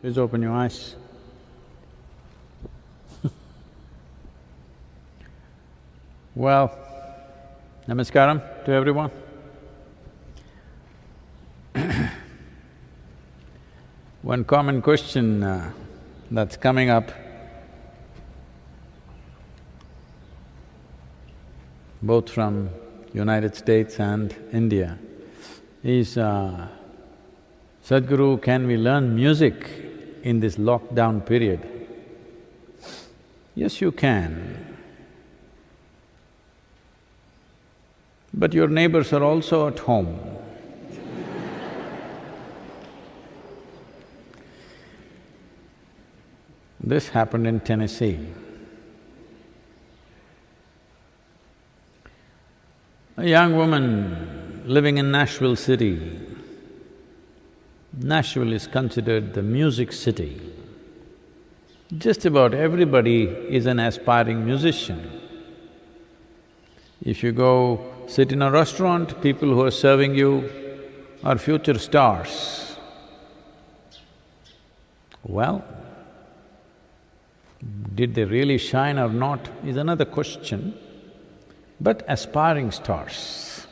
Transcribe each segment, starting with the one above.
Please open your eyes. Well, namaskaram to everyone. One common question that's coming up both from United States and India is, Sadhguru, can we learn music in this lockdown period? Yes, you can. But your neighbors are also at home. This happened in Tennessee. A young woman living in Nashville city. Nashville is considered the music city. Just about everybody is an aspiring musician. If you go sit in a restaurant, people who are serving you are future stars. Well, did they really shine or not is another question, but aspiring stars.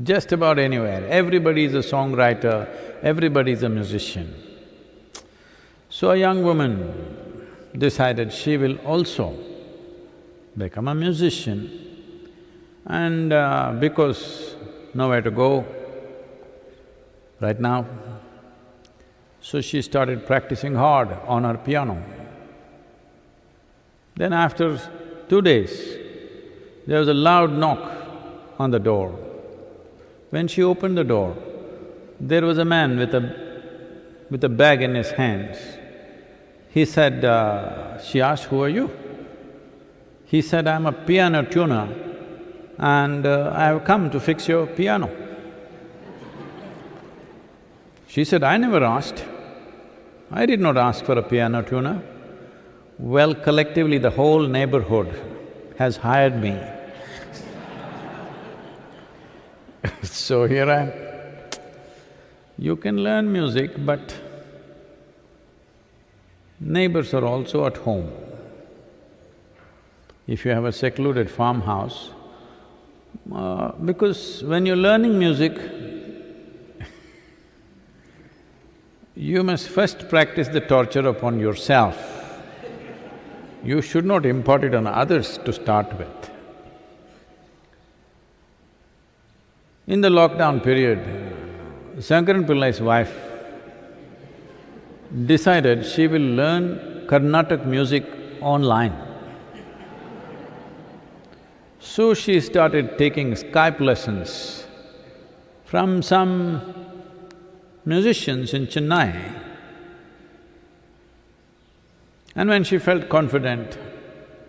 Just about anywhere, everybody is a songwriter, everybody is a musician. So a young woman decided she will also become a musician, and because nowhere to go right now, so she started practicing hard on her piano. Then after 2 days, there was a loud knock on the door. When she opened the door, there was a man with a bag in his hands. He said, she asked, "Who are you?" He said, "I'm a piano tuner and I have come to fix your piano." She said, "I never asked. I did not ask for a piano tuner." Well, collectively the whole neighborhood has hired me. So here I am. You can learn music, but neighbors are also at home. If you have a secluded farmhouse, because when you're learning music, you must first practice the torture upon yourself. You should not impart it on others to start with. In the lockdown period, Shankaran Pillai's wife decided she will learn Carnatic music online. So she started taking Skype lessons from some musicians in Chennai. And when she felt confident,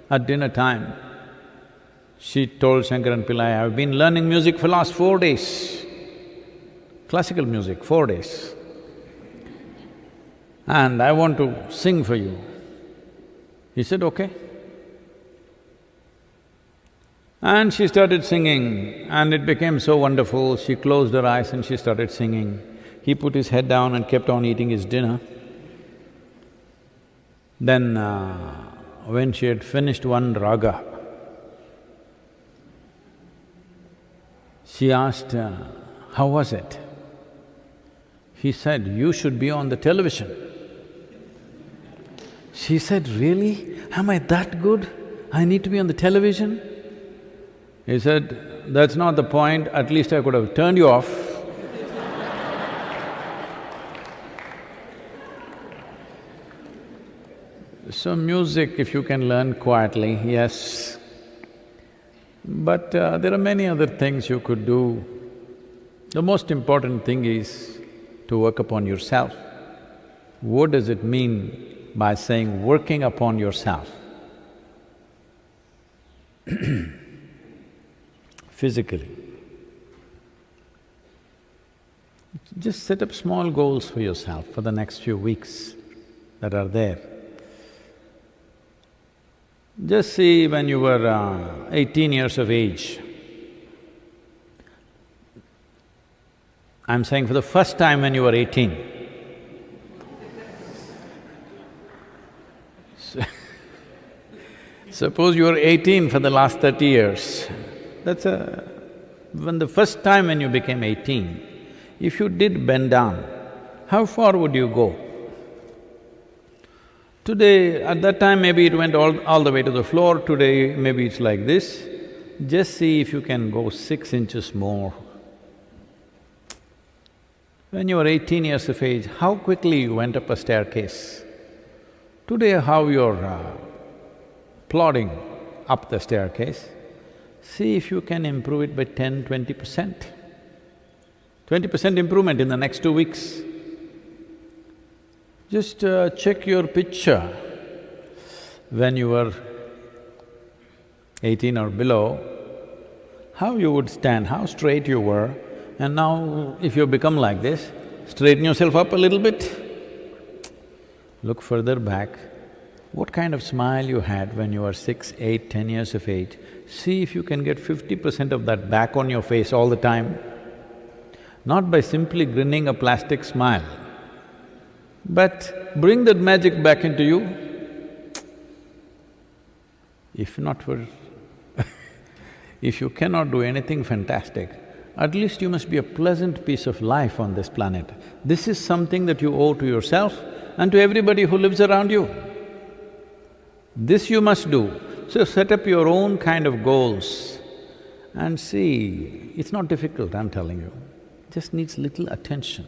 at dinner time, she told Shankaran Pillai, "I've been learning music for last 4 days, classical music, 4 days. And I want to sing for you." He said, "Okay." And she started singing and it became so wonderful, she closed her eyes and she started singing. He put his head down and kept on eating his dinner. Then when she had finished one raga, she asked, "How was it?" He said, "You should be on the television." She said, "Really? Am I that good? I need to be on the television?" He said, "That's not the point, at least I could have turned you off." So music, if you can learn quietly, yes. But there are many other things you could do. The most important thing is to work upon yourself. What does it mean by saying working upon yourself? Physically. Just set up small goals for yourself for the next few weeks that are there. Just see when you were 18 years of age. I'm saying for the first time when you were 18. Suppose you were 18 for the last 30 years. When the first time when you became 18, if you did bend down, how far would you go? Today, at that time maybe it went all the way to the floor, today maybe it's like this. Just see if you can go 6 inches more. When you were 18 years of age, how quickly you went up a staircase. Today how you're plodding up the staircase, see if you can improve it by 10–20%. 20% improvement in the next 2 weeks. Just check your picture when you were 18 or below, how you would stand, how straight you were, and now if you become like this, straighten yourself up a little bit. Look further back, what kind of smile you had when you were 6, 8, 10 years of age. See if you can get 50% of that back on your face all the time. Not by simply grinning a plastic smile, but bring that magic back into you. If not for… if you cannot do anything fantastic, at least you must be a pleasant piece of life on this planet. This is something that you owe to yourself and to everybody who lives around you. This you must do. So set up your own kind of goals and see, it's not difficult, I'm telling you. Just needs little attention.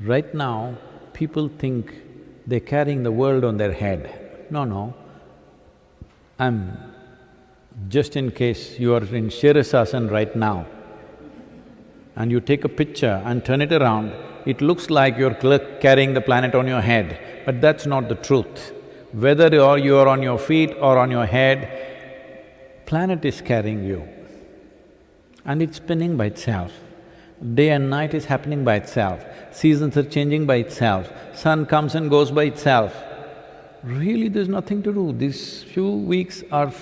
Right now, people think they're carrying the world on their head. No. Just in case you are in Shirasasana right now and you take a picture and turn it around, it looks like you're carrying the planet on your head, but that's not the truth. Whether you are on your feet or on your head, planet is carrying you and it's spinning by itself. Day and night is happening by itself, seasons are changing by itself, sun comes and goes by itself. Really, there's nothing to do. These few weeks are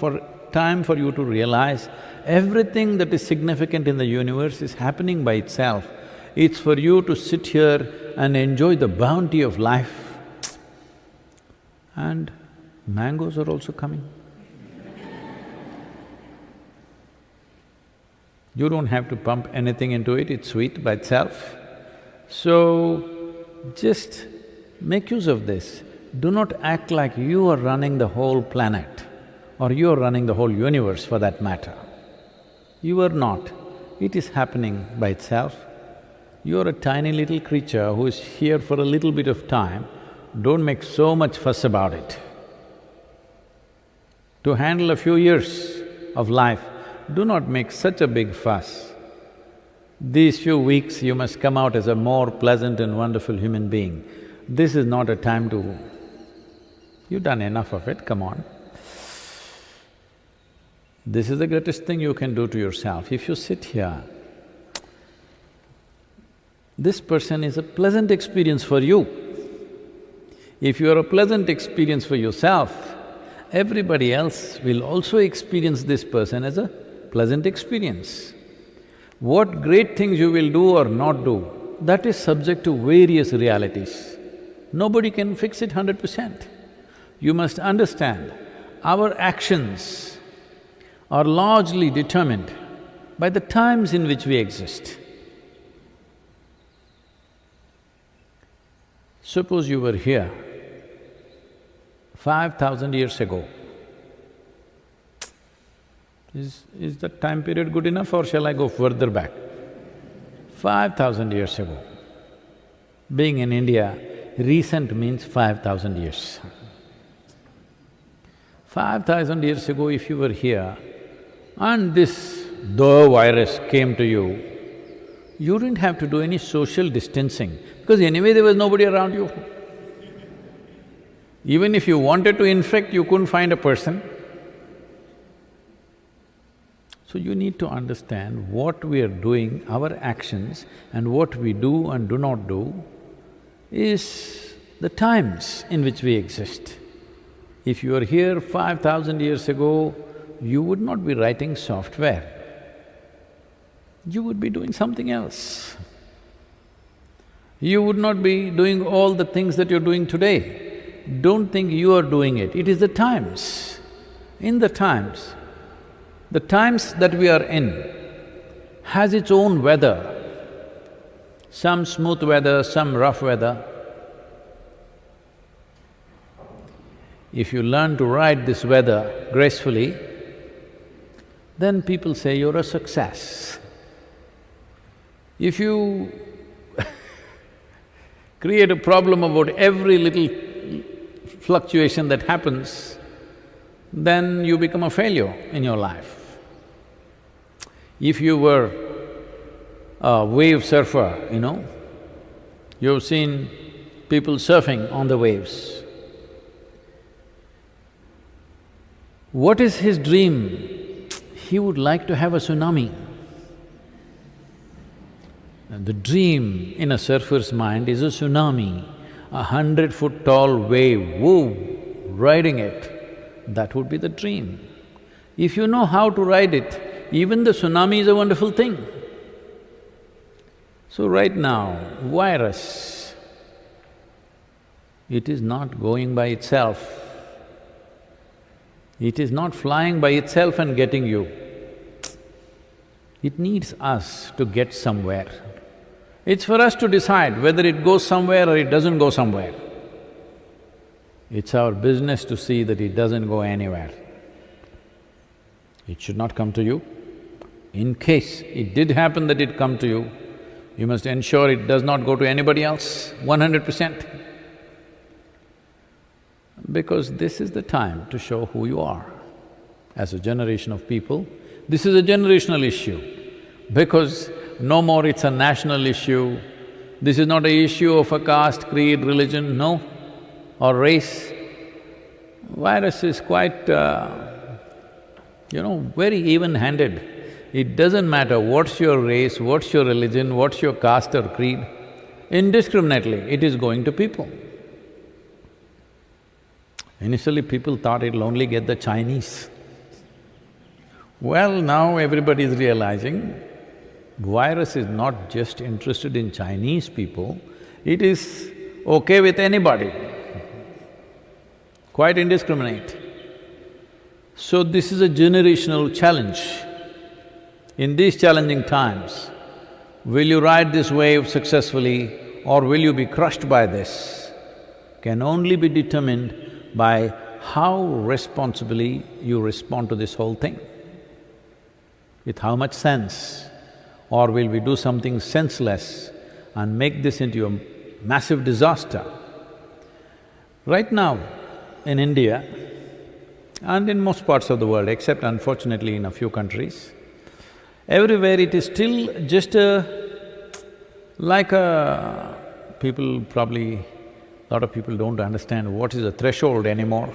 time for you to realize everything that is significant in the universe is happening by itself. It's for you to sit here and enjoy the bounty of life. And mangoes are also coming. You don't have to pump anything into it, it's sweet by itself. So, just make use of this. Do not act like you are running the whole planet or you are running the whole universe for that matter. You are not. It is happening by itself. You are a tiny little creature who is here for a little bit of time. Don't make so much fuss about it. To handle a few years of life, do not make such a big fuss. These few weeks you must come out as a more pleasant and wonderful human being. This is not a time to… You've done enough of it, come on. This is the greatest thing you can do to yourself. If you sit here, this person is a pleasant experience for you. If you are a pleasant experience for yourself, everybody else will also experience this person as a pleasant experience. What great things you will do or not do, that is subject to various realities. Nobody can fix it 100%. You must understand, our actions are largely determined by the times in which we exist. Suppose you were here 5,000 years ago. Is that time period good enough or shall I go further back? 5,000 years ago. Being in India, recent means 5,000 years. 5,000 years ago if you were here and the virus came to you, you didn't have to do any social distancing because anyway there was nobody around you. Even if you wanted to infect, you couldn't find a person. So you need to understand what we are doing, our actions and what we do and do not do is the times in which we exist. If you were here 5,000 years ago, you would not be writing software, you would be doing something else. You would not be doing all the things that you're doing today. Don't think you are doing it, it is the times. In the times that we are in has its own weather, some smooth weather, some rough weather. If you learn to ride this weather gracefully, then people say you're a success. If you create a problem about every little fluctuation that happens, then you become a failure in your life. If you were a wave surfer, you've seen people surfing on the waves. What is his dream? He would like to have a tsunami. And the dream in a surfer's mind is a tsunami, 100-foot tall wave, whoa, riding it, that would be the dream. If you know how to ride it, even the tsunami is a wonderful thing. So right now, virus, it is not going by itself. It is not flying by itself and getting you. It needs us to get somewhere. It's for us to decide whether it goes somewhere or it doesn't go somewhere. It's our business to see that it doesn't go anywhere. It should not come to you. In case it did happen that it come to you, you must ensure it does not go to anybody else, 100%. Because this is the time to show who you are. As a generation of people, this is a generational issue, because no more it's a national issue. This is not an issue of a caste, creed, religion, no, or race. Virus is quite, very even-handed. It doesn't matter what's your race, what's your religion, what's your caste or creed, indiscriminately it is going to people. Initially people thought it'll only get the Chinese. Well, now everybody is realizing virus is not just interested in Chinese people, it is okay with anybody, quite indiscriminate. So this is a generational challenge. In these challenging times, will you ride this wave successfully or will you be crushed by this, can only be determined by how responsibly you respond to this whole thing. With how much sense, or will we do something senseless and make this into a massive disaster? Right now, in India and in most parts of the world, except unfortunately in a few countries, everywhere it is still just people probably… lot of people don't understand what is a threshold anymore.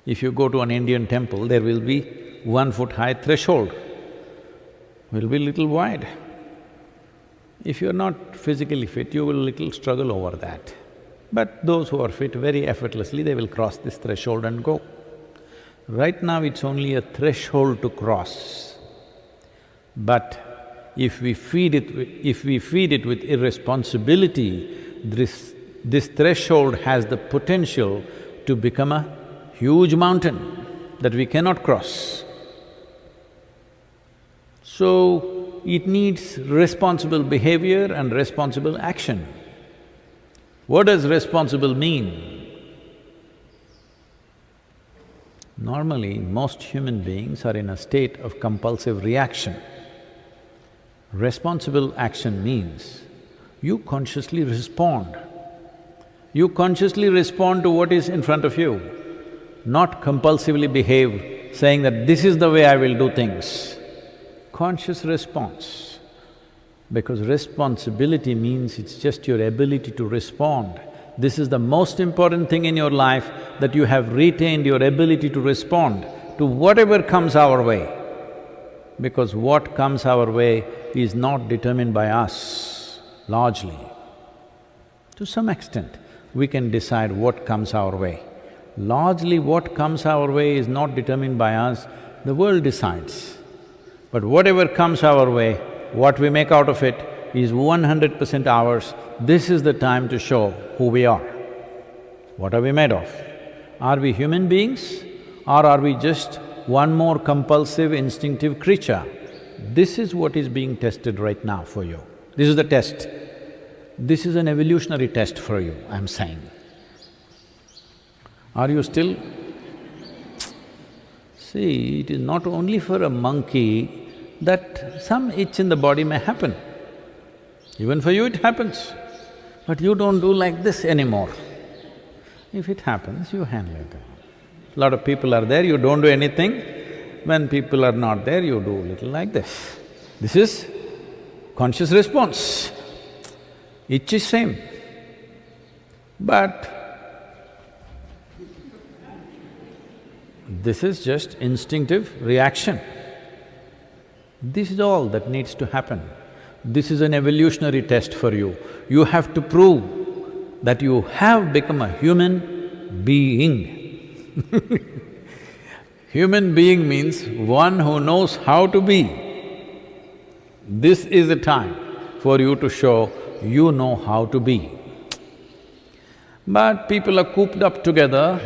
If you go to an Indian temple, there will be 1-foot-high threshold, will be little wide. If you're not physically fit, you will little struggle over that. But those who are fit, very effortlessly, they will cross this threshold and go. Right now it's only a threshold to cross. But if we feed it with irresponsibility, this threshold has the potential to become a huge mountain that we cannot cross. So, it needs responsible behavior and responsible action. What does responsible mean? Normally, most human beings are in a state of compulsive reaction. Responsible action means you consciously respond. You consciously respond to what is in front of you, not compulsively behave, saying that this is the way I will do things. Conscious response. Because responsibility means it's just your ability to respond. This is the most important thing in your life, that you have retained your ability to respond to whatever comes our way. Because what comes our way is not determined by us, largely. To some extent, we can decide what comes our way. Largely what comes our way is not determined by us, the world decides. But whatever comes our way, what we make out of it is 100% ours. This is the time to show who we are. What are we made of? Are we human beings or are we just one more compulsive, instinctive creature? This is what is being tested right now for you. This is the test. This is an evolutionary test for you, I'm saying. Are you still… See, it is not only for a monkey that some itch in the body may happen. Even for you it happens, but you don't do like this anymore. If it happens, you handle it. A lot of people are there, you don't do anything. When people are not there, you do little like this. This is conscious response. Itch is same. But this is just instinctive reaction. This is all that needs to happen. This is an evolutionary test for you. You have to prove that you have become a human being. Human being means one who knows how to be. This is the time for you to show you know how to be. But people are cooped up together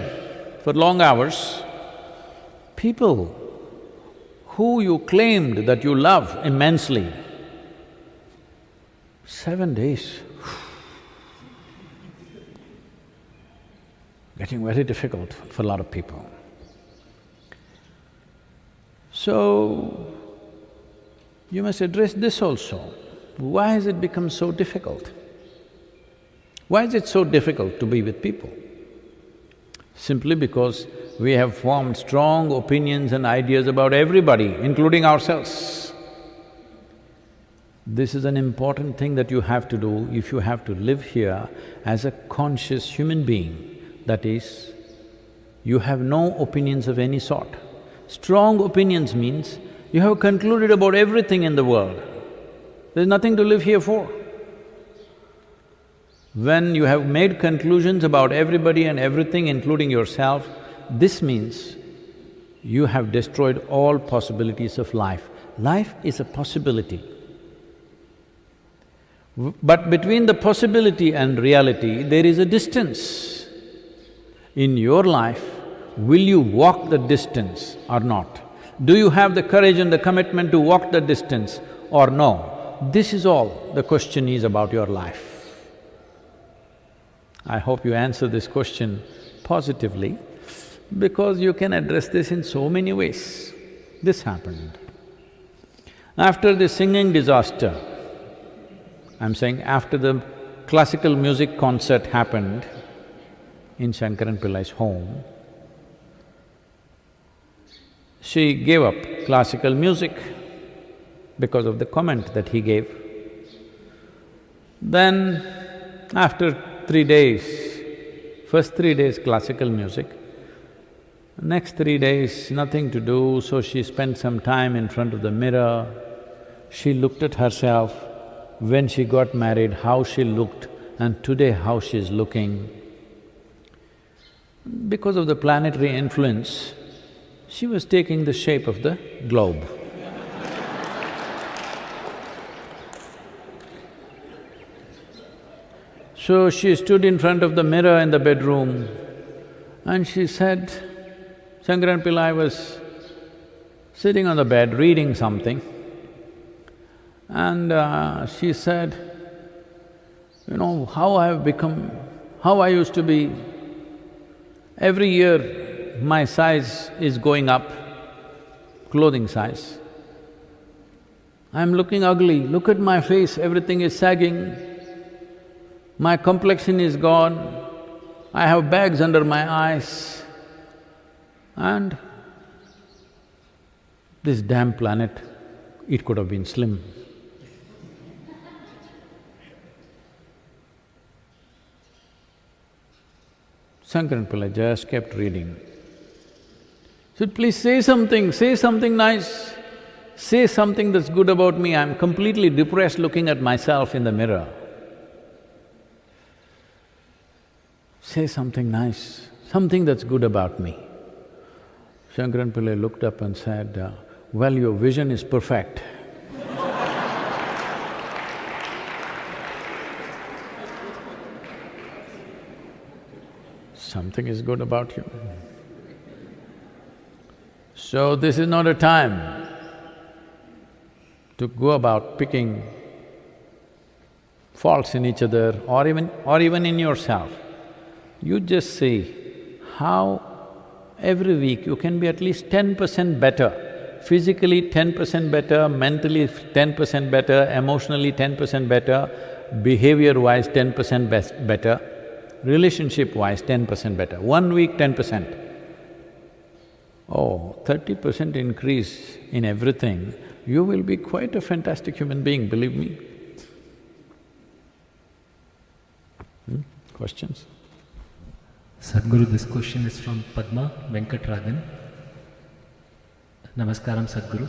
for long hours. People who you claimed that you love immensely, 7 days, getting very difficult for a lot of people. So, you must address this also. Why has it become so difficult? Why is it so difficult to be with people? Simply because we have formed strong opinions and ideas about everybody, including ourselves. This is an important thing that you have to do if you have to live here as a conscious human being. That is, you have no opinions of any sort. Strong opinions means you have concluded about everything in the world. There's nothing to live here for. When you have made conclusions about everybody and everything, including yourself, this means you have destroyed all possibilities of life. Life is a possibility. But between the possibility and reality, there is a distance. In your life, will you walk the distance or not? Do you have the courage and the commitment to walk the distance or no? This is all the question is about your life. I hope you answer this question positively, because you can address this in so many ways. This happened. After the singing disaster, I'm saying after the classical music concert happened in Shankaran Pillai's home, she gave up classical music because of the comment that he gave. Then, after 3 days, first 3 days classical music, next 3 days nothing to do, so she spent some time in front of the mirror. She looked at herself, when she got married, how she looked, and today how she's looking. Because of the planetary influence, she was taking the shape of the globe. So she stood in front of the mirror in the bedroom and she said, Shankaran Pillai was sitting on the bed reading something, and she said, you know, how I have become… how I used to be, every year my size is going up, clothing size. I'm looking ugly, look at my face, everything is sagging, my complexion is gone, I have bags under my eyes, and this damn planet, it could have been slim. Shankaran Pillai just kept reading. Said, please say something nice, say something that's good about me, I'm completely depressed looking at myself in the mirror. Say something nice, something that's good about me. Shankaran Pillai looked up and said, well, your vision is perfect. Something is good about you. So this is not a time to go about picking faults in each other or even in yourself. You just see how every week you can be at least 10% better, physically 10% better, mentally 10% better, emotionally 10% better, behavior-wise 10% better, relationship-wise 10% better. 1 week 10%. Oh, 30% increase in everything, you will be quite a fantastic human being, believe me. Questions? Sadhguru, this question is from Padma Venkatragan. Namaskaram, Sadhguru.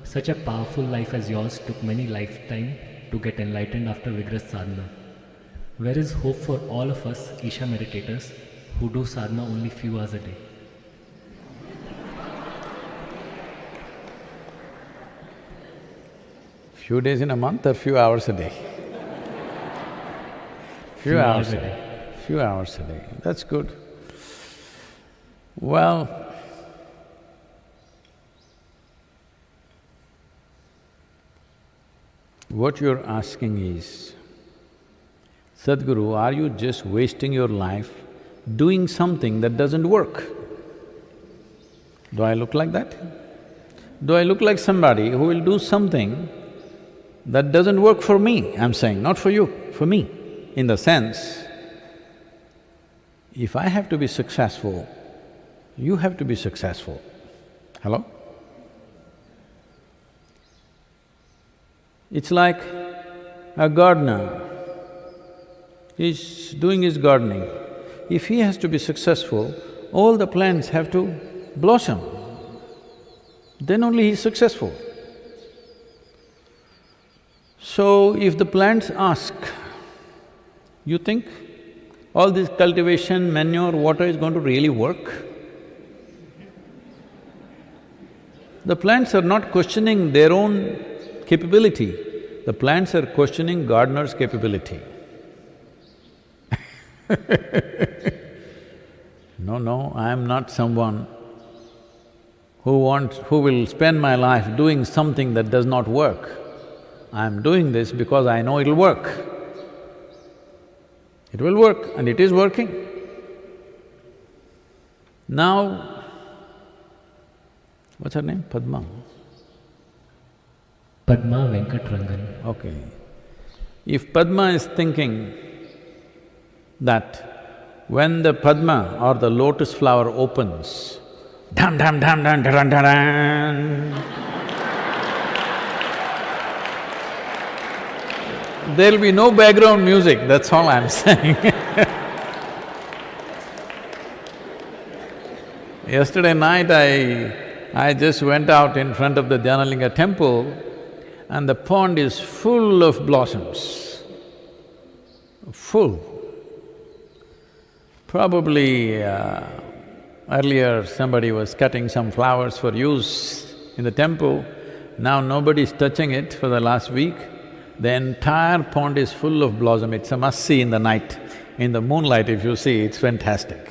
Such a powerful life as yours took many lifetimes to get enlightened after vigorous sadhana. Where is hope for all of us Isha meditators who do sadhana only few hours a day? Few days in a month or few hours a day? Few hours a day. Few hours a day, that's good. Well, what you're asking is, Sadhguru, are you just wasting your life doing something that doesn't work? Do I look like that? Do I look like somebody who will do something that doesn't work for me? I'm saying, not for you, for me. In the sense, if I have to be successful, you have to be successful. Hello? It's like a gardener is doing his gardening. If he has to be successful, all the plants have to blossom, then only he's successful. So if the plants ask, you think all this cultivation, manure, water is going to really work? The plants are not questioning their own capability, the plants are questioning gardener's capability. No, I am not someone who will spend my life doing something that does not work. I am doing this because I know it'll work. It will work and it is working. Now, what's her name? Padma? Padma Venkatrangan. Okay. If Padma is thinking that when the Padma or the lotus flower opens, dam dam dam dam dam dam dam, there'll be no background music, that's all I'm saying. Yesterday night I just went out in front of the Dhanalinga temple and the pond is full of blossoms, full. Probably earlier somebody was cutting some flowers for use in the temple, now nobody's touching it for the last week. The entire pond is full of blossom, it's a must-see in the night. In the moonlight if you see, it's fantastic.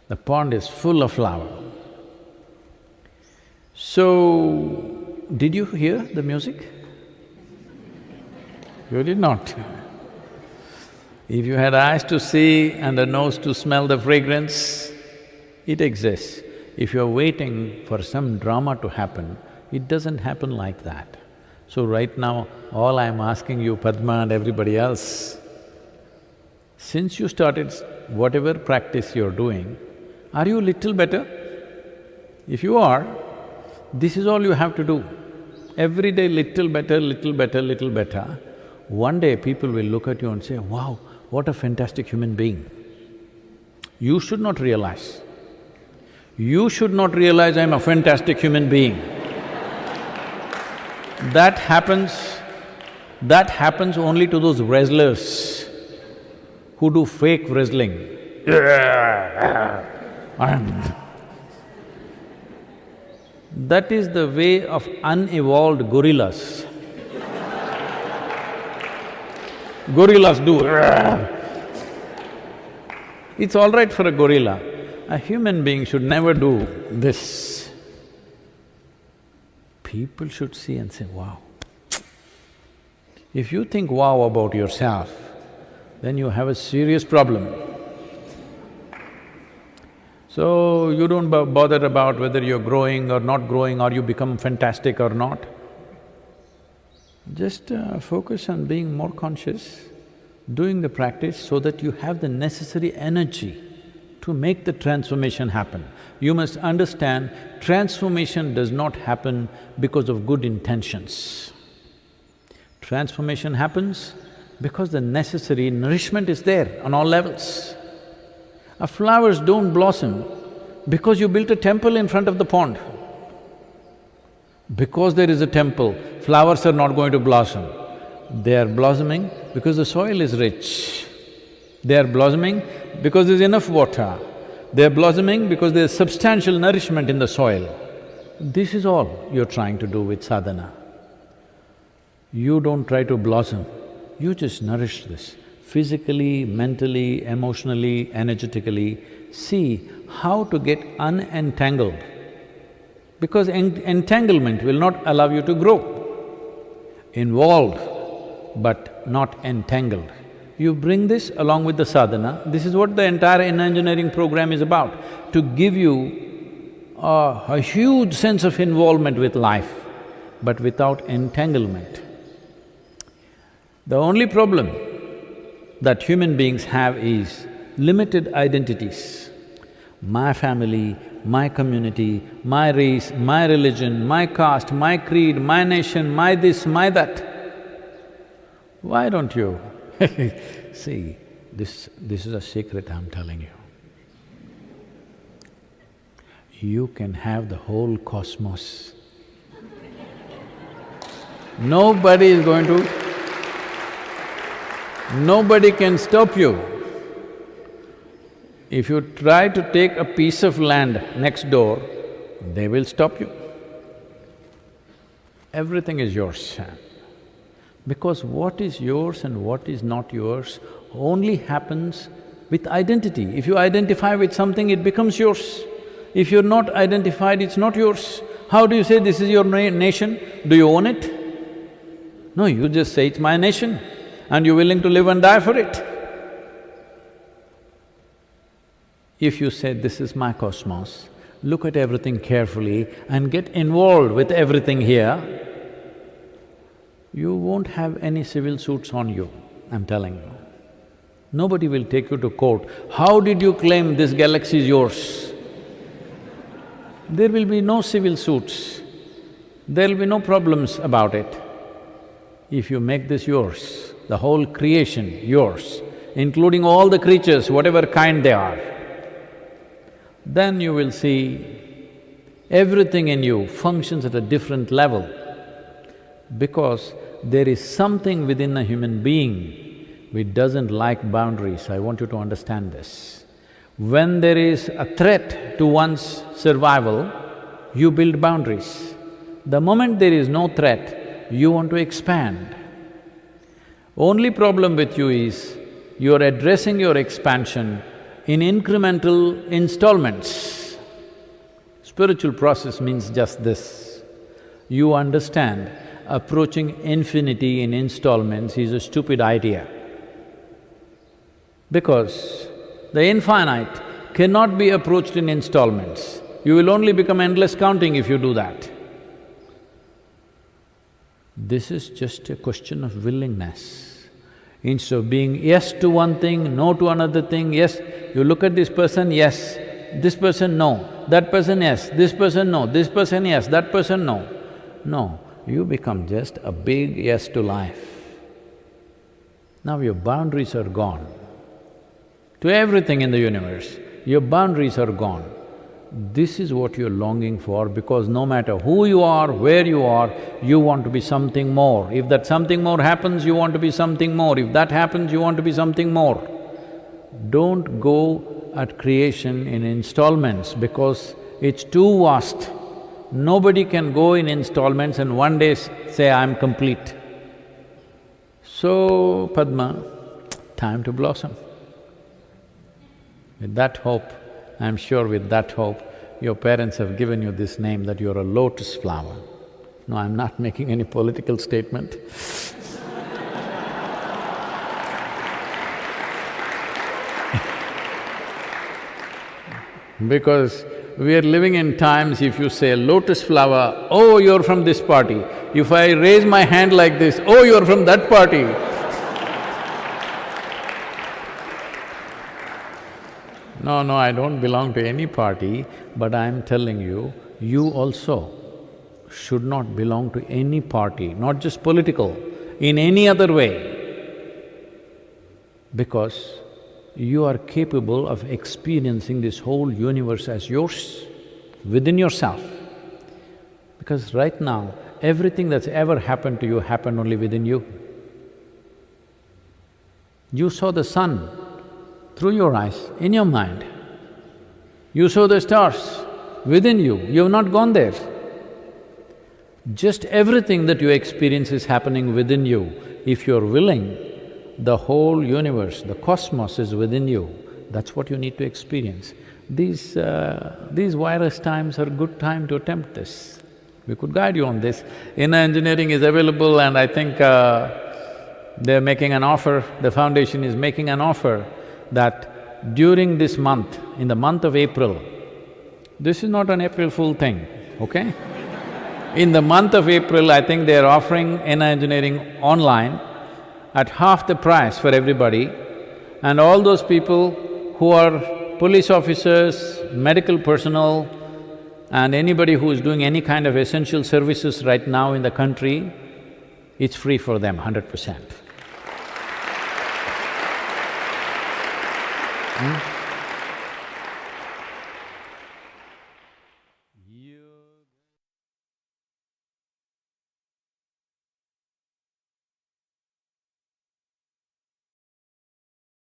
The pond is full of flower. So, did you hear the music? You did not. If you had eyes to see and a nose to smell the fragrance, it exists. If you're waiting for some drama to happen, it doesn't happen like that. So right now, all I'm asking you, Padma and everybody else, since you started whatever practice you're doing, are you a little better? If you are, this is all you have to do. Every day little better, little better, little better. One day people will look at you and say, wow, what a fantastic human being. You should not realize. You should not realize I'm a fantastic human being. That happens only to those wrestlers who do fake wrestling. That is the way of unevolved gorillas. Gorillas do. It's all right for a gorilla. A human being should never do this. People should see and say, wow. If you think wow about yourself, then you have a serious problem. So, you don't bother about whether you're growing or not growing, or you become fantastic or not. Just focus on being more conscious, doing the practice so that you have the necessary energy to make the transformation happen. You must understand, transformation does not happen because of good intentions. Transformation happens because the necessary nourishment is there on all levels. Flowers don't blossom because you built a temple in front of the pond. Because there is a temple, flowers are not going to blossom. They are blossoming because the soil is rich. They are blossoming because there's enough water. They are blossoming because there's substantial nourishment in the soil. This is all you're trying to do with sadhana. You don't try to blossom, you just nourish this. Physically, mentally, emotionally, energetically, see how to get unentangled. Because entanglement will not allow you to grow. Involved, but not entangled. You bring this along with the sadhana, this is what the entire engineering program is about, to give you a huge sense of involvement with life, but without entanglement. The only problem that human beings have is limited identities. My family, my community, my race, my religion, my caste, my creed, my nation, my this, my that. Why don't you see, this is a secret I'm telling you. You can have the whole cosmos. Nobody is going to… Nobody can stop you. If you try to take a piece of land next door, they will stop you. Everything is yours. Because what is yours and what is not yours only happens with identity. If you identify with something, it becomes yours. If you're not identified, it's not yours. How do you say this is your nation? Do you own it? No, you just say it's my nation and you're willing to live and die for it. If you say, this is my cosmos, look at everything carefully and get involved with everything here, you won't have any civil suits on you, I'm telling you. Nobody will take you to court. How did you claim this galaxy is yours? There will be no civil suits, there'll be no problems about it. If you make this yours, the whole creation yours, including all the creatures, whatever kind they are, then you will see everything in you functions at a different level. Because there is something within a human being which doesn't like boundaries. I want you to understand this. When there is a threat to one's survival, you build boundaries. The moment there is no threat, you want to expand. Only problem with you is, you're addressing your expansion in incremental installments. Spiritual process means just this. You understand, approaching infinity in installments is a stupid idea. Because the infinite cannot be approached in installments. You will only become endless counting if you do that. This is just a question of willingness. Instead of being yes to one thing, no to another thing, yes, you look at this person, yes, this person, no, that person, yes, this person, no, this person, yes, that person, no. No, you become just a big yes to life. Now your boundaries are gone. To everything in the universe, your boundaries are gone. This is what you're longing for, because no matter who you are, where you are, you want to be something more. If that something more happens, you want to be something more. If that happens, you want to be something more. Don't go at creation in installments because it's too vast. Nobody can go in installments and one day say, I'm complete. So, Padma, time to blossom. With that hope, I'm sure with that hope, your parents have given you this name that you're a lotus flower. No, I'm not making any political statement. Because we are living in times, if you say lotus flower, oh, you're from this party. If I raise my hand like this, oh, you're from that party. No, I don't belong to any party, but I'm telling you, you also should not belong to any party, not just political, in any other way. Because you are capable of experiencing this whole universe as yours, within yourself. Because right now, everything that's ever happened to you happened only within you. You saw the sun through your eyes, in your mind. You saw the stars within you, you have not gone there. Just everything that you experience is happening within you. If you're willing, the whole universe, the cosmos is within you. That's what you need to experience. These virus times are a good time to attempt this. We could guide you on this. Inner engineering is available, and I think they're making an offer, the foundation is making an offer that during this month, in the month of April, this is not an April Fool thing, okay? In the month of April, I think they're offering inner engineering online at half the price for everybody, and all those people who are police officers, medical personnel, and anybody who is doing any kind of essential services right now in the country, it's free for them, 100%.